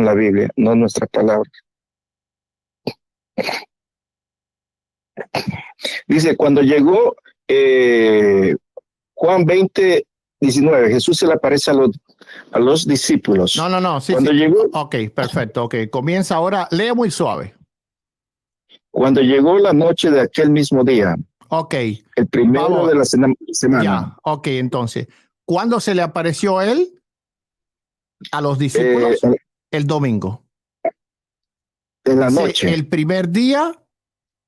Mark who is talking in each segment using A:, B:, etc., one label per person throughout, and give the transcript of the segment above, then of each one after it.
A: según la Biblia, no nuestra palabra. Dice, cuando llegó Juan 20:19, Jesús se le aparece a los discípulos.
B: No, sí,
A: cuando
B: sí.
A: llegó,
B: Ok, perfecto, ok. Comienza ahora, lee muy suave.
A: Cuando llegó la noche de aquel mismo día,
B: ok,
A: el primero
B: vamos,
A: de la semana.
B: Ya, ok, entonces, ¿cuándo se le apareció él a los discípulos? El domingo.
A: En la
B: Dice,
A: noche.
B: el primer día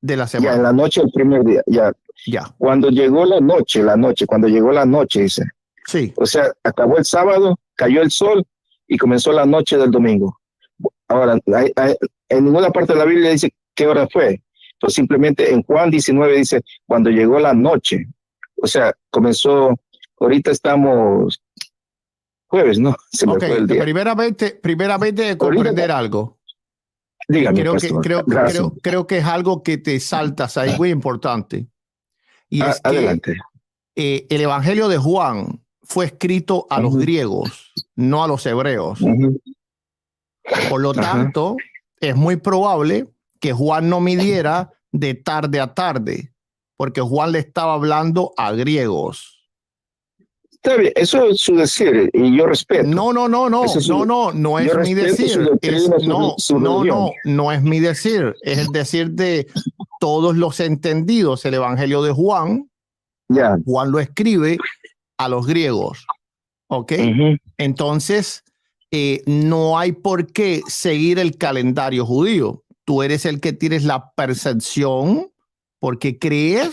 B: de la semana.
A: Ya, en la noche, el primer día, ya. Cuando llegó la noche, cuando llegó la noche, dice.
B: Sí.
A: O sea, acabó el sábado, cayó el sol y comenzó la noche del domingo. Ahora, en ninguna parte de la Biblia dice qué hora fue. Entonces, simplemente en Juan 19 dice, cuando llegó la noche. O sea, comenzó, ahorita estamos jueves, ¿no? Se me fue el día.
B: Primeramente comprender algo.
A: Dígame,
B: creo que es algo que te saltas ahí, muy importante. Y es que
A: adelante.
B: El Evangelio de Juan fue escrito a los griegos, no a los hebreos. Por lo tanto, es muy probable que Juan no midiera de tarde a tarde, porque Juan le estaba hablando a griegos.
A: Está bien, eso es su decir y yo respeto.
B: No es mi decir. No es mi decir. Es el decir de todos los entendidos. El Evangelio de Juan, Juan lo escribe a los griegos. ¿Ok? Entonces, no hay por qué seguir el calendario judío. Tú eres el que tienes la percepción porque crees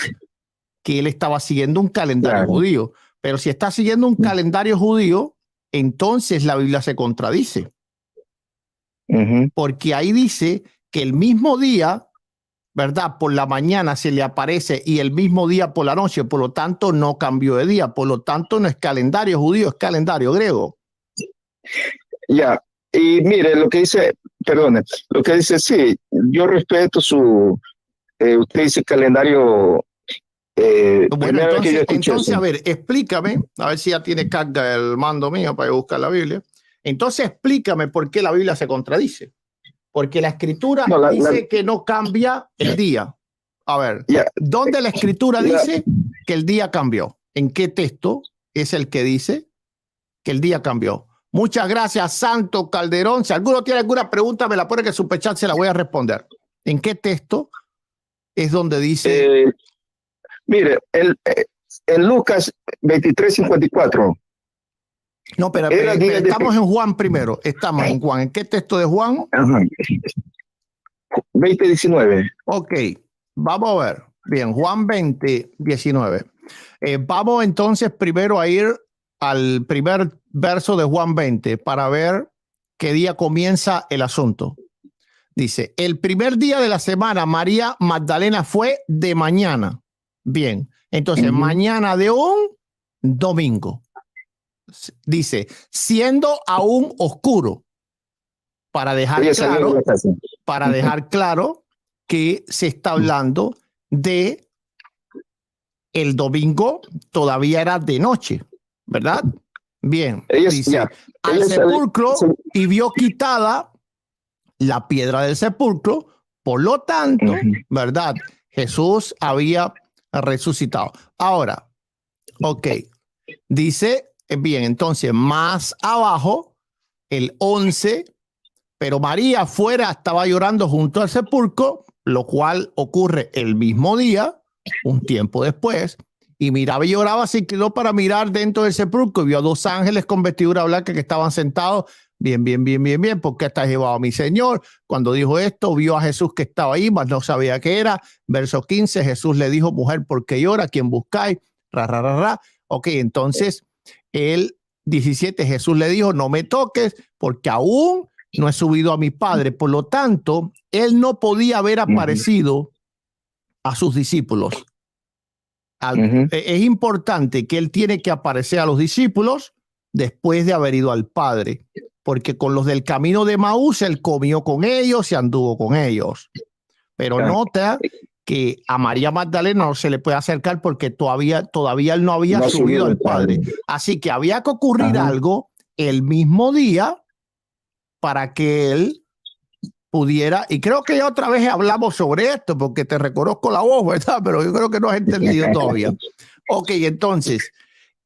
B: que él estaba siguiendo un calendario judío. Pero si está siguiendo un calendario judío, entonces la Biblia se contradice. Porque ahí dice que el mismo día, ¿verdad? Por la mañana se le aparece y el mismo día por la noche. Por lo tanto, no cambió de día. Por lo tanto, no es calendario judío, es calendario griego.
A: Ya. Y mire, lo que dice, lo que dice, sí, yo respeto usted dice calendario.
B: Bueno, entonces, a ver, explícame, a ver si ya tiene carga el mando mío para buscar la Biblia. Entonces, explícame por qué la Biblia se contradice. Porque la Escritura dice que no cambia el día. A ver, ¿dónde la Escritura dice que el día cambió? ¿En qué texto es el que dice que el día cambió? Muchas gracias, Santo Calderón. Si alguno tiene alguna pregunta, me la pone que en Superchat se la voy a responder. ¿En qué texto es donde dice?
A: Mire, en Lucas 23:54.
B: No, pero estamos en Juan primero. Estamos en Juan. ¿En qué texto de Juan?
A: 20:19.
B: Ok, vamos a ver. Bien, Juan 20:19. Vamos entonces primero a ir al primer verso de Juan 20 para ver qué día comienza el asunto. Dice, el primer día de la semana, María Magdalena fue de mañana. Bien, entonces mañana de un domingo. Dice, siendo aún oscuro, para dejar claro que se está hablando de el domingo, todavía era de noche, ¿verdad? Bien, dice, al sepulcro y vio quitada la piedra del sepulcro, por lo tanto, ¿verdad? Jesús había resucitado. Ahora, ok, dice, bien, entonces más abajo, el 11, pero María afuera estaba llorando junto al sepulcro, lo cual ocurre el mismo día, un tiempo después, y miraba y lloraba, se inclinó para mirar dentro del sepulcro y vio a dos ángeles con vestidura blanca que estaban sentados. Bien, ¿por qué estás llevado a mi Señor? Cuando dijo esto, vio a Jesús que estaba ahí, mas no sabía qué era. Verso 15, Jesús le dijo, mujer, ¿por qué llora? ¿Quién buscáis? Ok, entonces, el 17, Jesús le dijo, no me toques, porque aún no he subido a mi Padre. Por lo tanto, él no podía haber aparecido a sus discípulos. Es importante que él tiene que aparecer a los discípulos después de haber ido al Padre, porque con los del camino de Maús él comió con ellos y anduvo con ellos. Pero nota que a María Magdalena no se le puede acercar porque todavía él no había subido al Padre. Así que había que ocurrir algo el mismo día para que él pudiera, y creo que ya otra vez hablamos sobre esto, porque te reconozco la voz, ¿verdad? Pero yo creo que no has entendido todavía. Ok, entonces,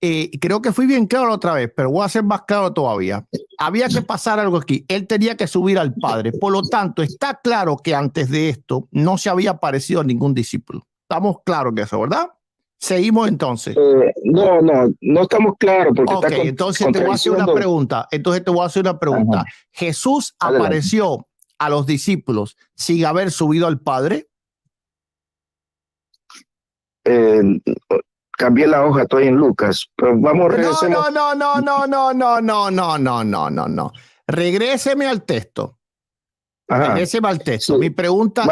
B: creo que fui bien claro otra vez, pero voy a ser más claro todavía. Había que pasar algo aquí. Él tenía que subir al Padre. Por lo tanto, está claro que antes de esto no se había aparecido a ningún discípulo. Estamos claros de eso, ¿verdad? Seguimos entonces.
A: No estamos claros. Porque
B: entonces te voy a hacer una pregunta.
A: Ajá.
B: ¿Jesús apareció a los discípulos sin haber subido al Padre?
A: Cambié la hoja, estoy en Lucas, pero vamos, regresemos.
B: No. Regréseme al texto.
A: Ajá.
B: Regréseme al texto. Sí. Mi pregunta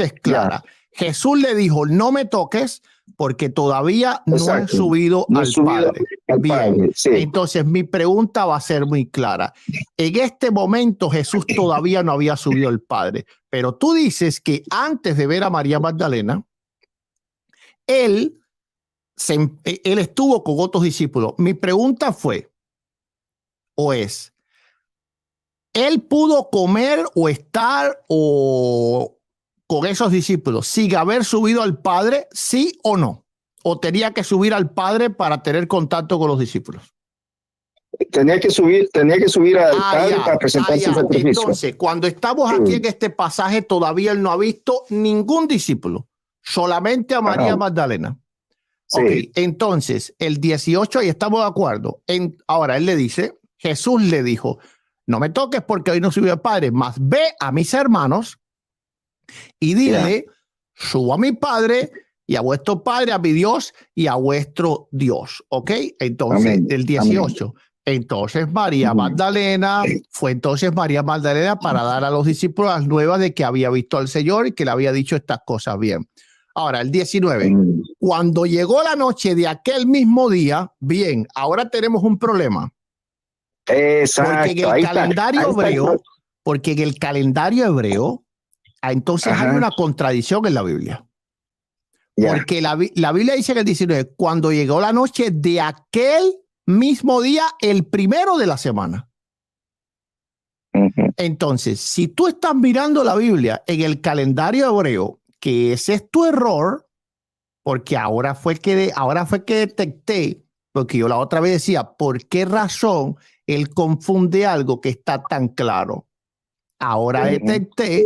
B: es clara.
A: Ya.
B: Jesús le dijo, no me toques porque todavía no he subido al Padre. Bien. Sí. Entonces mi pregunta va a ser muy clara. En este momento Jesús todavía no había subido al Padre, pero tú dices que antes de ver a María Magdalena, él estuvo con otros discípulos. Mi pregunta fue, o es, ¿él pudo comer o estar con esos discípulos sin haber subido al Padre, sí o no? ¿O tenía que subir al Padre para tener contacto con los discípulos?
A: Tenía que subir al Padre para presentar su sacrificio.
B: Entonces, cuando estamos aquí en este pasaje, todavía él no ha visto ningún discípulo, solamente a María Magdalena. Sí. Okay, entonces, el 18, y estamos de acuerdo. Ahora, él le dice, Jesús le dijo, no me toques porque hoy no subió al Padre, mas ve a mis hermanos y dile, subo a mi Padre y a vuestro Padre, a mi Dios y a vuestro Dios. ¿Ok? Entonces, el 18. Amén. Entonces, María Magdalena, fue entonces María Magdalena para dar a los discípulos las nuevas de que había visto al Señor y que le había dicho estas cosas bien. Ahora, el 19. Cuando llegó la noche de aquel mismo día, bien, ahora tenemos un problema.
A: Exacto.
B: Porque en el calendario hebreo, entonces hay una contradicción en la Biblia. Porque la Biblia dice en el 19, cuando llegó la noche de aquel mismo día, el primero de la semana. Entonces, si tú estás mirando la Biblia en el calendario hebreo, que ese es tu error, porque ahora fue que detecté, porque yo la otra vez decía, ¿por qué razón él confunde algo que está tan claro? Ahora detecté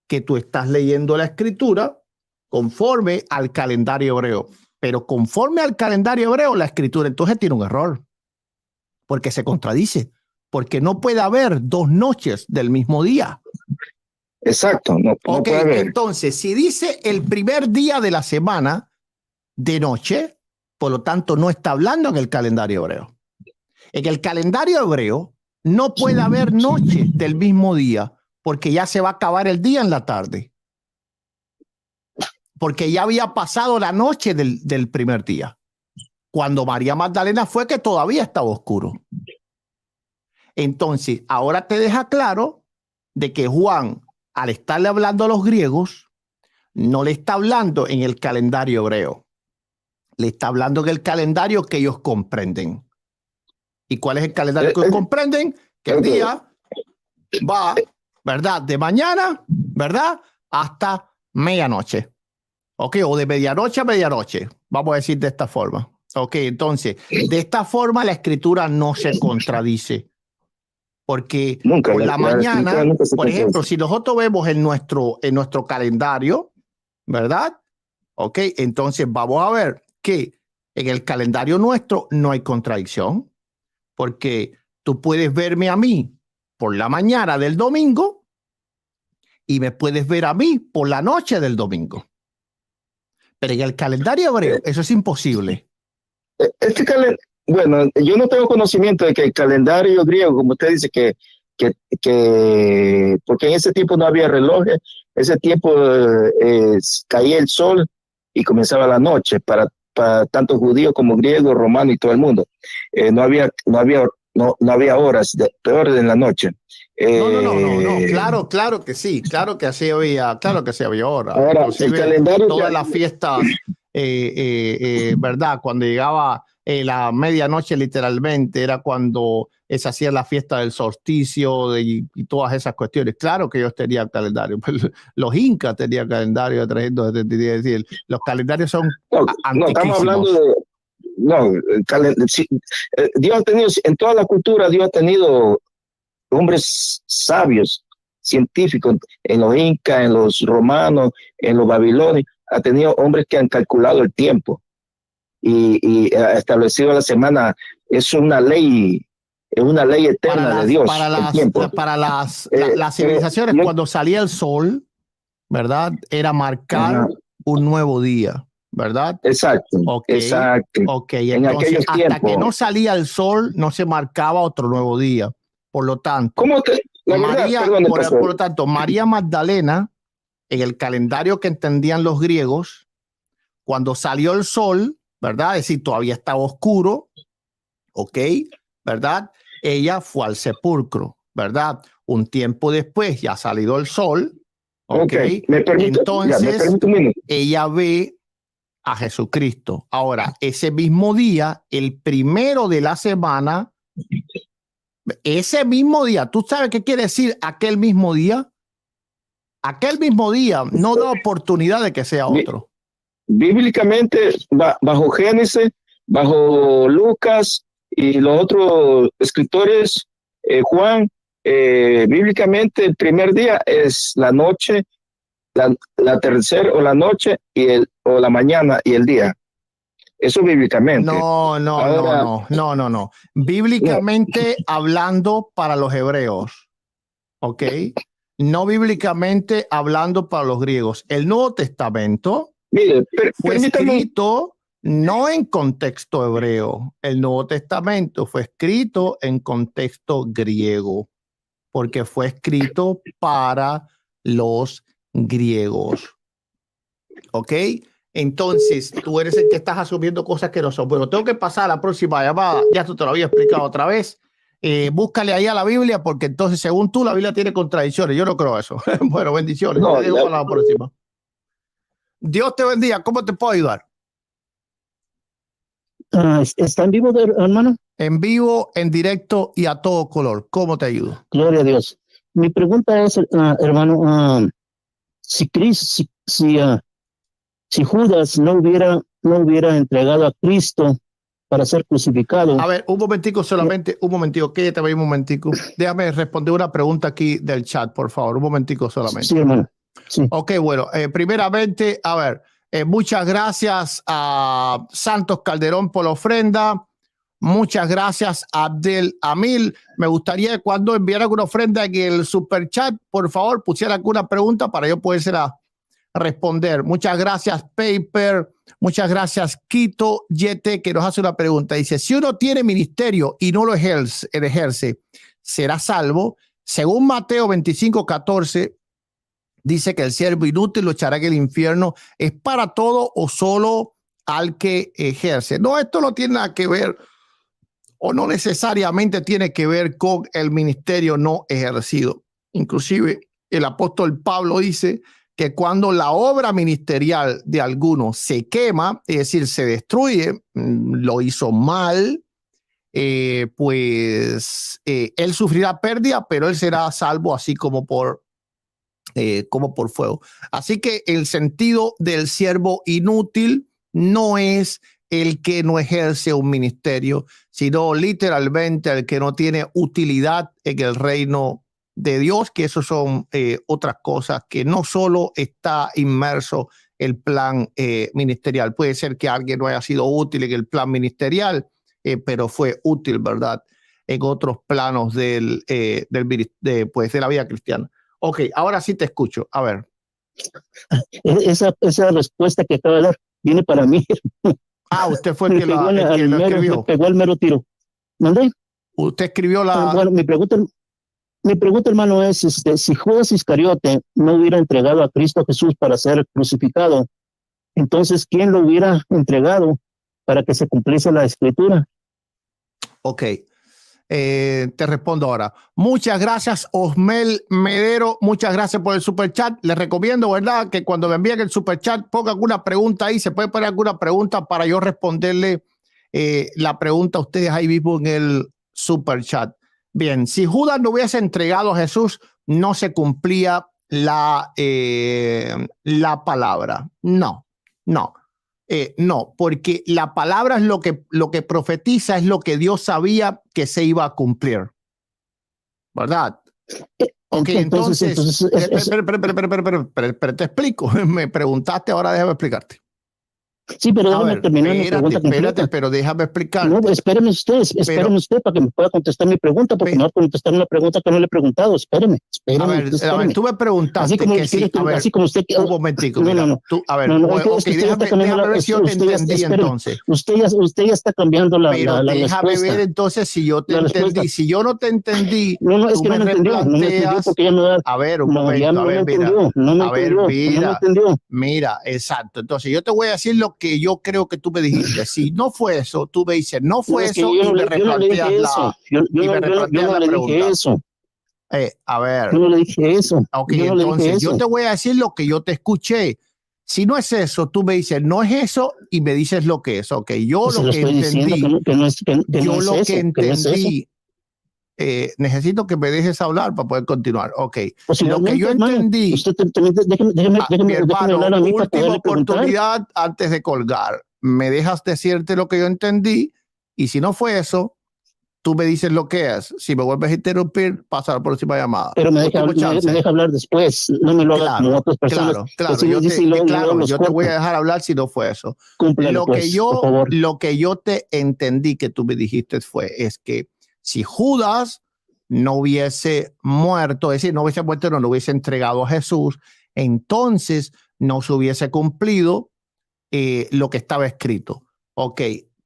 B: que tú estás leyendo la escritura conforme al calendario hebreo, pero conforme al calendario hebreo, la escritura entonces tiene un error, porque se contradice, porque no puede haber dos noches del mismo día.
A: Exacto, no puede haber.
B: Entonces, si dice el primer día de la semana de noche, por lo tanto no está hablando en el calendario hebreo. En el calendario hebreo no puede haber noche del mismo día, porque ya se va a acabar el día en la tarde. Porque ya había pasado la noche del primer día. Cuando María Magdalena fue que todavía estaba oscuro. Entonces, ahora te deja claro de que Juan, al estarle hablando a los griegos, no le está hablando en el calendario hebreo. Le está hablando en el calendario que ellos comprenden. ¿Y cuál es el calendario que ellos comprenden? Que el día va, ¿verdad? De mañana, ¿verdad? Hasta medianoche. ¿Ok? O de medianoche a medianoche. Vamos a decir de esta forma. ¿Ok? Entonces, de esta forma la escritura no se contradice. Porque por la mañana, por ejemplo, si nosotros vemos en nuestro calendario, ¿verdad? Ok, entonces vamos a ver que en el calendario nuestro no hay contradicción, porque tú puedes verme a mí por la mañana del domingo y me puedes ver a mí por la noche del domingo. Pero en el calendario hebreo eso es imposible.
A: Bueno, yo no tengo conocimiento de que el calendario griego, como usted dice, porque en ese tiempo no había relojes, ese tiempo caía el sol y comenzaba la noche para tanto judíos como griegos, romanos y todo el mundo. No había horas de orden en la noche.
B: No. Claro que sí, claro que así había horas.
A: Ahora, el calendario
B: todas las fiestas, ¿verdad? Cuando llegaba la medianoche literalmente era cuando se hacía la fiesta del solsticio y todas esas cuestiones. Claro que ellos tenían calendario, los incas tenían calendario de 370 días, es decir, los calendarios son
A: no, estamos hablando de, no, Dios ha tenido, en toda la cultura, Dios ha tenido hombres sabios, científicos, en los incas, en los romanos, en los babilonios, ha tenido hombres que han calculado el tiempo y ha establecido la semana. Es una ley eterna de Dios.
B: Para las civilizaciones, cuando salía el sol, ¿verdad? Era marcar un nuevo día, ¿verdad?
A: Exacto. Exacto.
B: Okay. Entonces, hasta que no salía el sol, no se marcaba otro nuevo día. Por lo tanto, por lo tanto, María Magdalena, en el calendario que entendían los griegos, cuando salió el sol, ¿verdad? Es decir, todavía estaba oscuro, ¿ok? ¿Verdad? Ella fue al sepulcro, ¿verdad? Un tiempo después, ya ha salido el sol, ¿ok? Entonces, ella ve a Jesucristo. Ahora, ese mismo día, el primero de la semana, ese mismo día, ¿tú sabes qué quiere decir aquel mismo día? Aquel mismo día no da oportunidad de que sea otro.
A: Bíblicamente, bajo Génesis, bajo Lucas y los otros escritores, Juan, bíblicamente el primer día es la noche, la tercera o la noche o la mañana y el día. Eso bíblicamente.
B: No. Bíblicamente hablando para los hebreos, ¿ok? No bíblicamente hablando para los griegos. El Nuevo Testamento fue escrito no en contexto hebreo. El Nuevo Testamento fue escrito en contexto griego, porque fue escrito para los griegos. ¿Ok? Entonces, tú eres el que estás asumiendo cosas que no son. Bueno, tengo que pasar a la próxima llamada. Ya tú te lo había explicado otra vez. Búscale ahí a la Biblia, porque entonces, según tú, la Biblia tiene contradicciones. Yo no creo eso. Bueno, bendiciones. Te dejo para la próxima. Dios te bendiga. ¿Cómo te puedo ayudar?
C: ¿Está en vivo, hermano?
B: En vivo, en directo y a todo color. ¿Cómo te ayudo?
C: Gloria a Dios. Mi pregunta es, hermano, si Judas no hubiera entregado a Cristo para ser crucificado.
B: A ver, un momentico solamente, un momentico, quédate ahí un momentico. Déjame responder una pregunta aquí del chat, por favor, un momentico solamente.
C: Sí, hermano. Sí.
B: Ok, bueno, primeramente, a ver, muchas gracias a Santos Calderón por la ofrenda. Muchas gracias a Abdel Amil. Me gustaría que cuando enviara alguna ofrenda en el super chat, por favor, pusiera alguna pregunta para yo poder responder. Muchas gracias, Paper. Muchas gracias, Quito Yete, que nos hace una pregunta. Dice, si uno tiene ministerio y no lo ejerce, ¿será salvo? Según Mateo 25:14, dice que el siervo inútil lo echará en el infierno. ¿Es para todo o solo al que ejerce? No, esto no tiene nada que ver o no necesariamente tiene que ver con el ministerio no ejercido. Inclusive el apóstol Pablo dice que cuando la obra ministerial de alguno se quema, es decir, se destruye, lo hizo mal, pues él sufrirá pérdida, pero él será salvo así como por fuego. Así que el sentido del siervo inútil no es el que no ejerce un ministerio, sino literalmente el que no tiene utilidad en el reino de Dios, que eso son otras cosas, que no solo está inmerso el plan ministerial. Puede ser que alguien no haya sido útil en el plan ministerial, pero fue útil, ¿verdad?, en otros planos de la vida cristiana. Ok, ahora sí te escucho. A ver.
C: Esa respuesta que acaba de dar viene para mí.
B: Usted fue el que lo escribió.
C: Me pegó el mero tiro. ¿Dónde?
B: Usted escribió la...
C: Bueno, mi pregunta, hermano, es si Judas Iscariote no hubiera entregado a Cristo Jesús para ser crucificado, entonces, ¿quién lo hubiera entregado para que se cumpliese la escritura?
B: Ok. Te respondo ahora. Muchas gracias, Osmel Medero. Muchas gracias por el superchat. Les recomiendo, ¿verdad?, que cuando me envíen el superchat ponga alguna pregunta ahí. Se puede poner alguna pregunta para yo responderle la pregunta a ustedes ahí mismo en el super chat. Bien, si Judas no hubiese entregado a Jesús, no se cumplía la palabra. No, porque la palabra es lo que profetiza, es lo que Dios sabía que se iba a cumplir. ¿Verdad? Ok, entonces te explico. Me preguntaste, ahora déjame explicarte.
C: Sí, pero déjame terminar mi pregunta.
B: Espérate, pero déjame explicar.
C: No, espéreme usted para que me pueda contestar mi pregunta, porque me va a contestar una pregunta que no le he preguntado. Espéreme.
B: A ver, tú me preguntaste así como usted... Un momentico, déjame ver si yo te entendí entonces.
C: Usted ya está cambiando la respuesta.
B: Déjame ver entonces si yo te entendí. Si yo no te entendí,
C: no, es que no me entendió porque ya no da...
B: A ver, un momento,
C: no me entendió.
B: Mira, exacto. Entonces yo te voy a decir lo que yo creo que tú me dijiste. Si no fue eso, tú me dices, no fue eso, y me replanteas la pregunta. A ver.
C: Yo no le dije eso.
B: Ok, entonces yo te voy a decir lo que yo te escuché. Si no es eso, tú me dices, no es eso, y me dices lo que es. Ok, yo lo que entendí, necesito que me dejes hablar para poder continuar. Ok, lo que yo entendí,
C: déjeme hablar a mí,
B: última oportunidad antes de colgar. Me dejas decirte lo que yo entendí, y si no fue eso, tú me dices lo que es. Si me vuelves a interrumpir, pasa a la próxima llamada.
C: Pero me deja hablar después. No me lo hagas como otras personas.
B: Yo te voy a dejar hablar si no fue eso. Lo que yo te entendí que tú me dijiste es que si Judas no hubiese muerto, es decir, no hubiese entregado a Jesús, entonces no se hubiese cumplido lo que estaba escrito. Ok.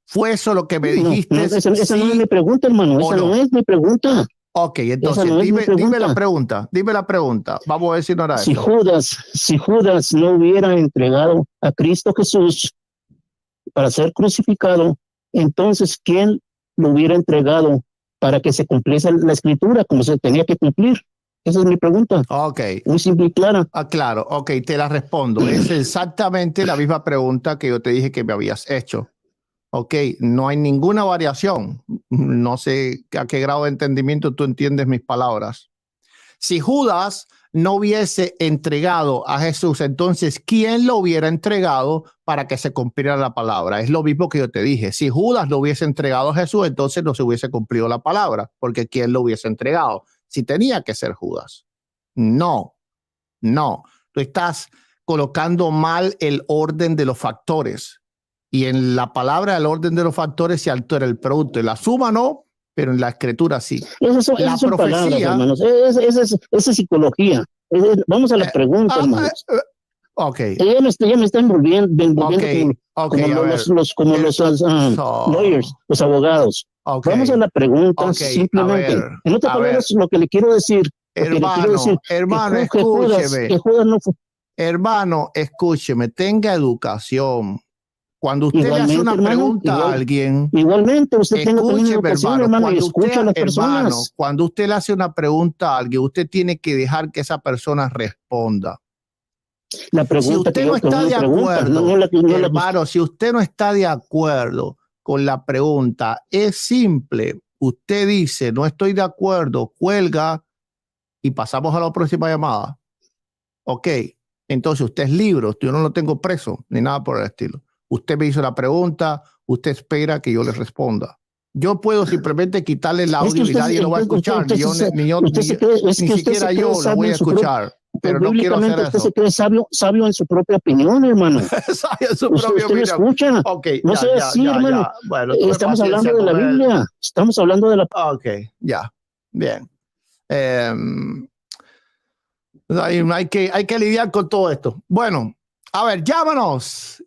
B: ¿Fue eso lo que me dijiste?
C: Esa no es mi pregunta, hermano. Esa no es mi pregunta.
B: Ok, entonces dime la pregunta. Dime la pregunta. Vamos a ver si no era
C: eso. Si Judas no hubiera entregado a Cristo Jesús para ser crucificado, entonces ¿quién lo hubiera entregado para que se cumpliese la escritura como se tenía que cumplir? Esa es mi pregunta.
B: Ok.
C: Muy simple y clara.
B: Claro. Ok, te la respondo. Es exactamente la misma pregunta que yo te dije que me habías hecho. Ok, no hay ninguna variación. No sé a qué grado de entendimiento tú entiendes mis palabras. Si Judas no hubiese entregado a Jesús, entonces ¿quién lo hubiera entregado para que se cumpliera la palabra? Es lo mismo que yo te dije. Si Judas lo hubiese entregado a Jesús, entonces no se hubiese cumplido la palabra, porque ¿quién lo hubiese entregado? Si tenía que ser Judas. No. Tú estás colocando mal el orden de los factores. Y en la palabra, el orden de los factores se altera el producto. En la suma no, pero en la escritura sí.
C: La profecía. Esa es psicología. Vamos a la pregunta, hermanos.
B: Okay.
C: Ya me está envolviendo como los lawyers, los abogados. Vamos a la pregunta simplemente. En otras palabras, lo que le quiero decir.
B: Hermano, escúcheme. Hermano, escúcheme. Tenga educación. Cuando usted le hace una pregunta a alguien,
C: igualmente usted tenga educación, hermano, y escucha a las personas.
B: Cuando usted le hace una pregunta a alguien, usted tiene que dejar que esa persona responda.
C: La pregunta,
B: si usted no está de acuerdo, hermano, si usted no está de acuerdo con la pregunta, es simple. Usted dice, no estoy de acuerdo, cuelga y pasamos a la próxima llamada. Ok, entonces usted es libre, yo no lo tengo preso ni nada por el estilo. Usted me hizo la pregunta, usted espera que yo le responda. Yo puedo simplemente quitarle el audio y nadie lo va a escuchar. Ni siquiera yo lo voy a escuchar. Pero no quiero hacer eso.
C: Usted se cree sabio en su propia opinión, hermano.
B: Sabio en su propia opinión.
C: Usted lo escucha.
B: Okay,
C: no sea así, hermano.
B: Bueno,
C: estamos hablando de la Biblia. Estamos hablando de la...
B: Ok, ya. Bien. Hay que lidiar con todo esto. Bueno. A ver, llámanos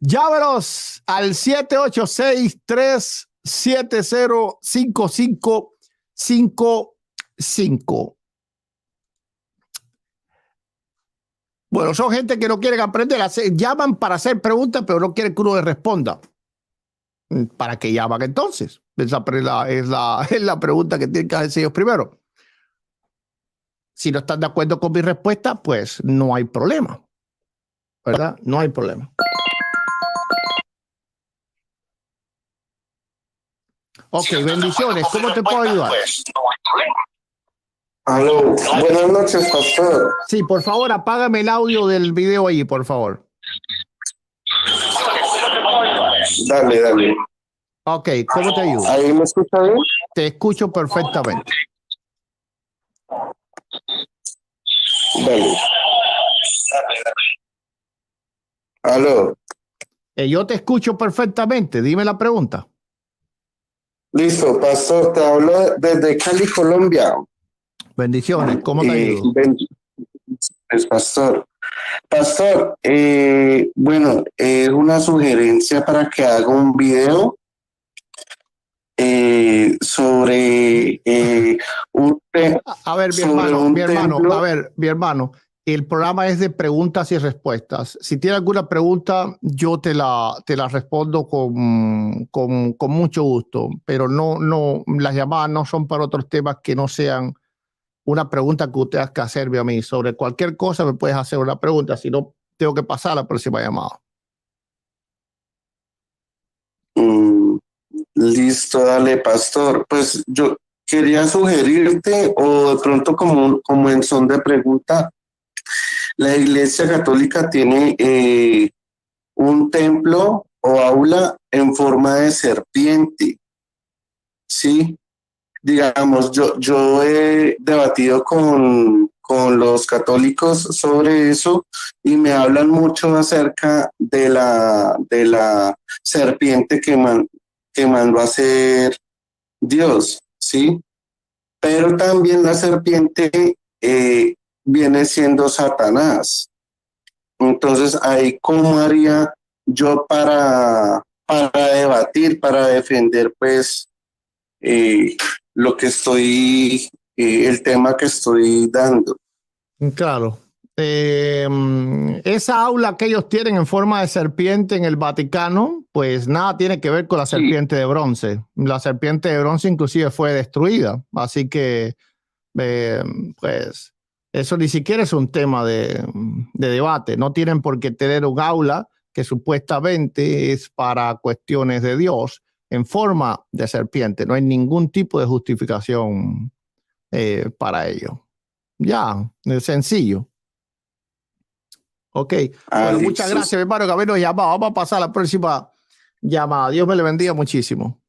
B: al 786-370-5555. Bueno, son gente que no quieren aprender, llaman para hacer preguntas, pero no quieren que uno les responda. ¿Para qué llaman entonces? Esa es la pregunta que tienen que hacer ellos primero. Si no están de acuerdo con mi respuesta, pues no hay problema. ¿Verdad? No hay problema. Ok, bendiciones. ¿Cómo te puedo ayudar?
D: Aló, buenas noches, pastor.
B: Sí, por favor, apágame el audio del video ahí, por favor.
D: Dale, dale.
B: Ok, ¿cómo te ayudo?
D: ¿Ahí me escucha bien?
B: Te escucho perfectamente.
D: Dale. Aló.
B: Yo te escucho perfectamente. Dime la pregunta.
D: Listo, pastor, te hablo desde Cali, Colombia.
B: Bendiciones. ¿Cómo te ayudo?
D: Es pastor. Pastor, bueno, es una sugerencia para que haga un video sobre un
B: A ver, mi hermano, el programa es de preguntas y respuestas. Si tiene alguna pregunta, yo te la respondo con mucho gusto, pero no, las llamadas no son para otros temas que no sean una pregunta que usted tenga que hacerme a mí. Sobre cualquier cosa me puedes hacer una pregunta, si no, tengo que pasar a la próxima llamada.
D: Listo, dale, pastor. Pues yo quería sugerirte, o de pronto como en son de pregunta, la Iglesia Católica tiene un templo o aula en forma de serpiente. Sí, digamos, yo he debatido con los católicos sobre eso y me hablan mucho acerca de la serpiente que mandó a hacer Dios, ¿sí? Pero también la serpiente viene siendo Satanás. Entonces, ahí, ¿cómo haría yo para debatir, para defender, pues, lo que estoy, el tema que estoy dando?
B: Claro. Esa aula que ellos tienen en forma de serpiente en el Vaticano, pues nada tiene que ver con la serpiente de bronce. La serpiente de bronce inclusive fue destruida. Así que, pues, eso ni siquiera es un tema de debate. No tienen por qué tener un aula que supuestamente es para cuestiones de Dios en forma de serpiente. No hay ningún tipo de justificación para ello. Ya, es sencillo. Ok. Bueno, muchas gracias, mi hermano, que habernos llamado. Vamos a pasar a la próxima llamada. Dios me le bendiga muchísimo.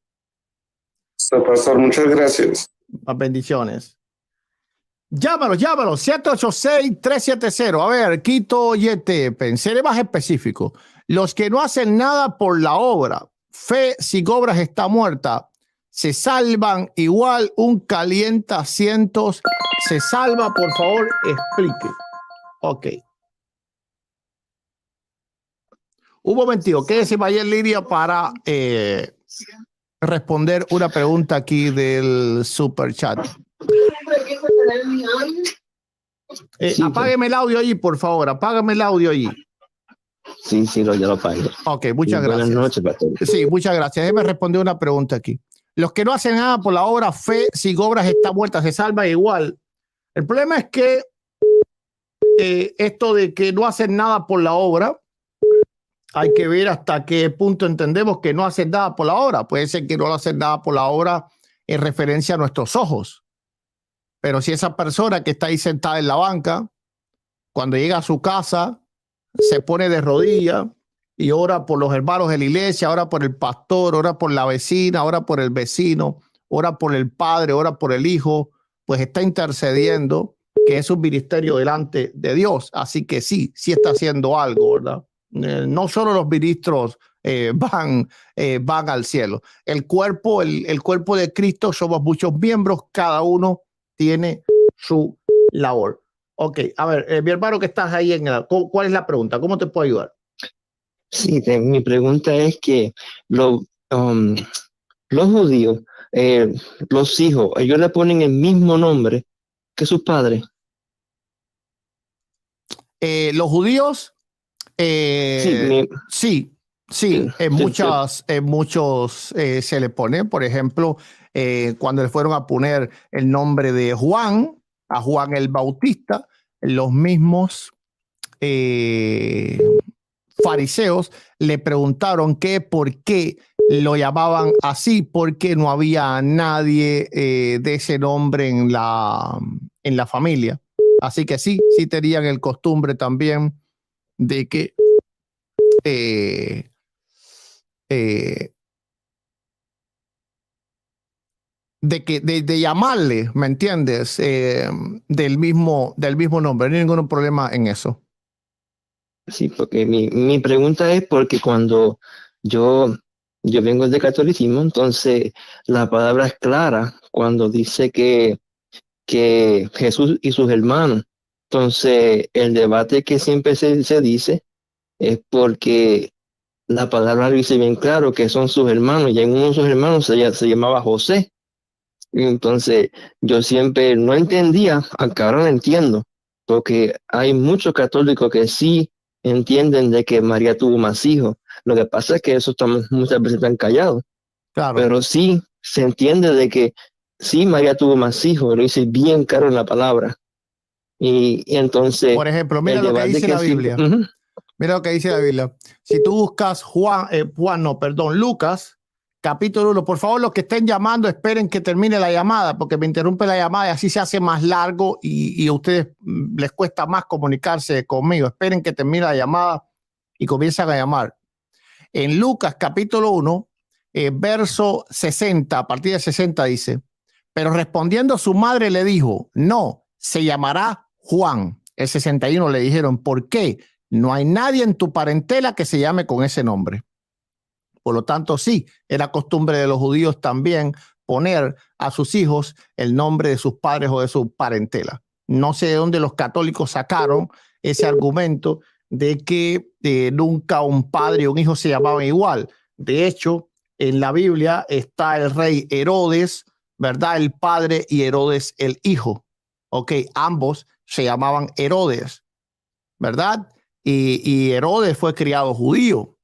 D: Pastor, muchas gracias.
B: Bendiciones. Llámalo, 786-370. A ver, Quito Yete, seré más específico. Los que no hacen nada por la obra, fe sin obras está muerta, se salvan igual un calientacientos. Se salva, por favor, explique. Ok. Un momentito, quédese vaya en línea para responder una pregunta aquí del super chat. Apágueme el audio allí, por favor. Apágame el audio allí.
C: Sí, ya lo apagué.
B: Ok, muchas gracias.
C: Buenas noches, pastor.
B: Sí, muchas gracias. Déjeme responder una pregunta aquí. Los que no hacen nada por la obra, fe sin obras está muerta, se salva igual. El problema es que esto de que no hacen nada por la obra, hay que ver hasta qué punto entendemos que no hacen nada por la obra. Puede ser que no hacen nada por la obra en referencia a nuestros ojos. Pero si esa persona que está ahí sentada en la banca, cuando llega a su casa, se pone de rodillas y ora por los hermanos de la iglesia, ora por el pastor, ora por la vecina, ora por el vecino, ora por el padre, ora por el hijo, pues está intercediendo, que es un ministerio delante de Dios. Así que sí está haciendo algo, ¿verdad? No solo los ministros van al cielo. El cuerpo de Cristo somos muchos miembros, cada uno tiene su labor. Ok, a ver, mi hermano que estás ahí, ¿cuál es la pregunta? ¿Cómo te puedo ayudar?
C: Sí, mi pregunta es que los judíos, los hijos, ellos le ponen el mismo nombre que sus padres.
B: Los judíos, sí, en muchos se le pone, por ejemplo, cuando le fueron a poner el nombre de Juan, a Juan el Bautista, los mismos fariseos le preguntaron por qué lo llamaban así porque no había nadie de ese nombre en la familia. Así que sí tenían el costumbre también de que de llamarle, ¿me entiendes? Del mismo nombre. No hay ningún problema en eso.
E: Sí, porque mi pregunta es porque cuando yo vengo del catolicismo, entonces la palabra es clara cuando dice que Jesús y sus hermanos. Entonces, el debate que siempre se dice es porque la palabra dice bien claro que son sus hermanos, y en uno de sus hermanos se llamaba José. Y entonces, yo siempre no entendía, acá ahora lo entiendo, porque hay muchos católicos que sí entienden de que María tuvo más hijos. Lo que pasa es que eso muchas veces están callados.
B: Claro.
E: Pero sí se entiende de que sí María tuvo más hijos, lo dice bien claro en la palabra. Y entonces,
B: por ejemplo, mira lo que dice la Biblia. Mira lo que dice la Biblia. Si tú buscas Lucas, capítulo 1, por favor, los que estén llamando, esperen que termine la llamada, porque me interrumpe la llamada y así se hace más largo y a ustedes les cuesta más comunicarse conmigo. Esperen que termine la llamada y comiencen a llamar. En Lucas, capítulo 1, verso 60, a partir de 60 dice, pero respondiendo su madre le dijo, no, se llamará Juan. El 61 le dijeron, ¿por qué? No hay nadie en tu parentela que se llame con ese nombre. Por lo tanto, sí, era costumbre de los judíos también poner a sus hijos el nombre de sus padres o de su parentela. No sé de dónde los católicos sacaron ese argumento de que nunca un padre y un hijo se llamaban igual. De hecho, en la Biblia está el rey Herodes, ¿verdad? El padre y Herodes el hijo. Ok, ambos se llamaban Herodes, ¿verdad? Y Herodes fue criado judío.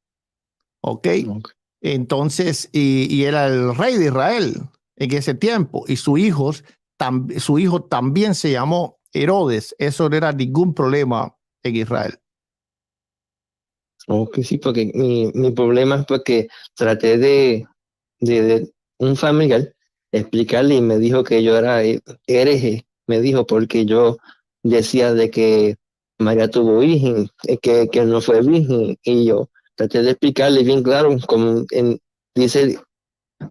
B: Ok. Entonces, y era el rey de Israel en ese tiempo. Y su hijo también se llamó Herodes. Eso no era ningún problema en Israel.
E: Ok, sí, porque mi problema es porque traté de un familiar explicarle y me dijo que yo era hereje. Me dijo porque yo decía de que María tuvo virgen, que no fue virgen, y yo traté de explicarle bien claro, como dice,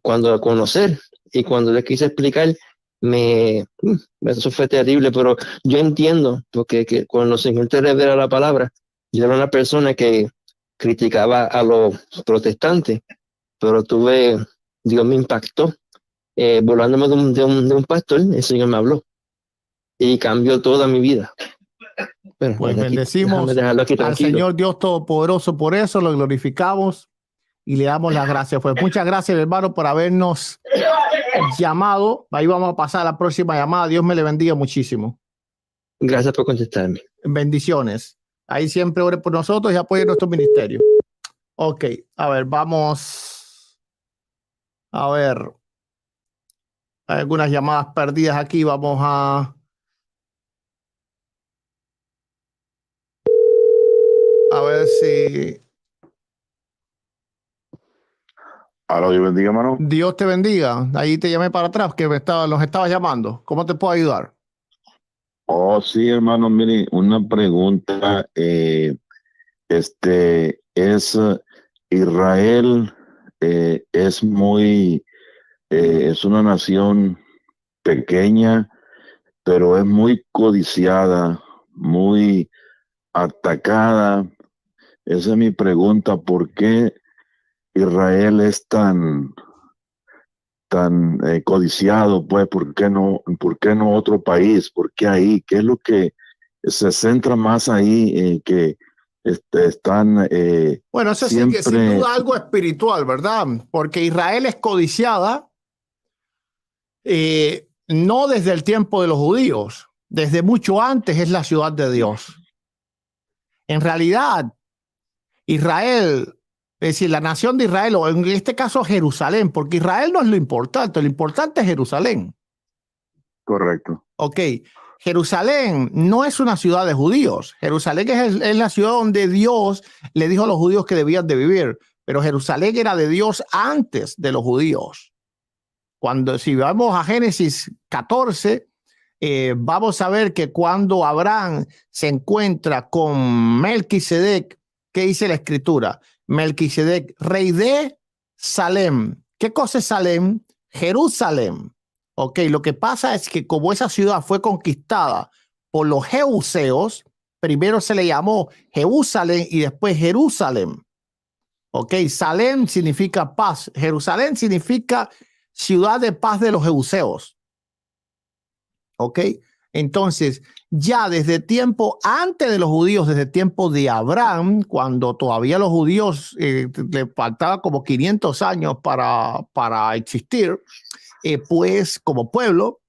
E: cuando a conocer, y cuando le quise explicar, eso fue terrible, pero yo entiendo, porque que cuando el Señor te revela la palabra, yo era una persona que criticaba a los protestantes, pero Dios me impactó, volándome de un pastor, el Señor me habló, y cambió toda mi vida. Bueno,
B: pues bendecimos al Señor Dios Todopoderoso por eso, lo glorificamos y le damos las gracias. Pues muchas gracias, hermano, por habernos llamado. Ahí vamos a pasar a la próxima llamada. Dios me le bendiga muchísimo.
E: Gracias por contestarme.
B: Bendiciones. Ahí siempre ore por nosotros y apoye nuestro ministerio. Ok, a ver, vamos a ver. Hay algunas llamadas perdidas aquí. Vamos a ver si...
F: Aló, Dios bendiga, hermano.
B: Dios te bendiga. Ahí te llamé para atrás, que los estabas llamando. ¿Cómo te puedo ayudar?
F: Oh, sí, hermano, mire, una pregunta. Es Israel, es es una nación pequeña, pero es muy codiciada, muy atacada. Esa es mi pregunta, ¿por qué Israel es tan codiciado? Pues, ¿por qué no otro país? ¿Por qué ahí? ¿Qué es lo que se centra más ahí, que están
B: bueno, eso
F: siempre...
B: sí, sin duda algo espiritual, ¿verdad? Porque Israel es codiciada no desde el tiempo de los judíos, desde mucho antes es la ciudad de Dios. En realidad, Israel, es decir, la nación de Israel, o en este caso Jerusalén, porque Israel no es lo importante es Jerusalén.
F: Correcto.
B: Ok, Jerusalén no es una ciudad de judíos. Jerusalén es la ciudad donde Dios le dijo a los judíos que debían de vivir. pero Jerusalén era de Dios antes de los judíos. Cuando, si vamos a Génesis 14, vamos a ver que cuando Abraham se encuentra con Melquisedec, ¿qué dice la escritura? Melquisedec, rey de Salem. ¿Qué cosa es Salem? Jerusalén. Ok, lo que pasa es que como esa ciudad fue conquistada por los jebuseos, primero se le llamó Jerusalén y después Jerusalén. Ok, Salem significa paz. Jerusalén significa ciudad de paz de los jebuseos. Ok, entonces ya desde tiempo antes de los judíos, desde tiempo de Abraham, cuando todavía los judíos le faltaba como 500 años para existir, pues como pueblo,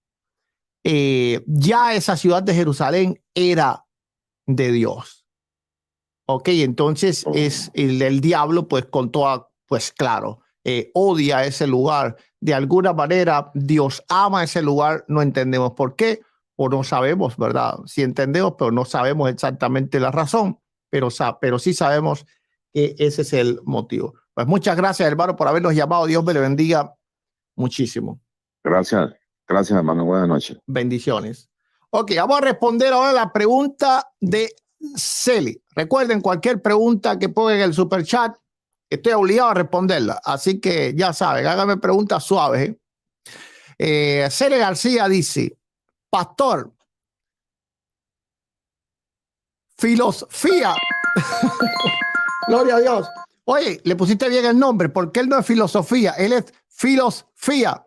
B: ya esa ciudad de Jerusalén era de Dios. Ok, entonces es el diablo, pues con toda, pues claro, odia ese lugar. De alguna manera, Dios ama ese lugar, no entendemos por qué, o no sabemos, ¿verdad? Sí entendemos, pero no sabemos exactamente la razón, pero sí sabemos que ese es el motivo. Pues muchas gracias, hermano, por habernos llamado. Dios me le bendiga muchísimo.
F: Gracias, gracias, hermano. Buenas noches.
B: Bendiciones. Ok, vamos a responder ahora la pregunta de Celi. Recuerden, cualquier pregunta que pongan en el super chat, estoy obligado a responderla. Así que ya saben, háganme preguntas suaves. Celi García dice: pastor, filosofía. Gloria a Dios. Oye, le pusiste bien el nombre, porque él no es filosofía, él es filosofía.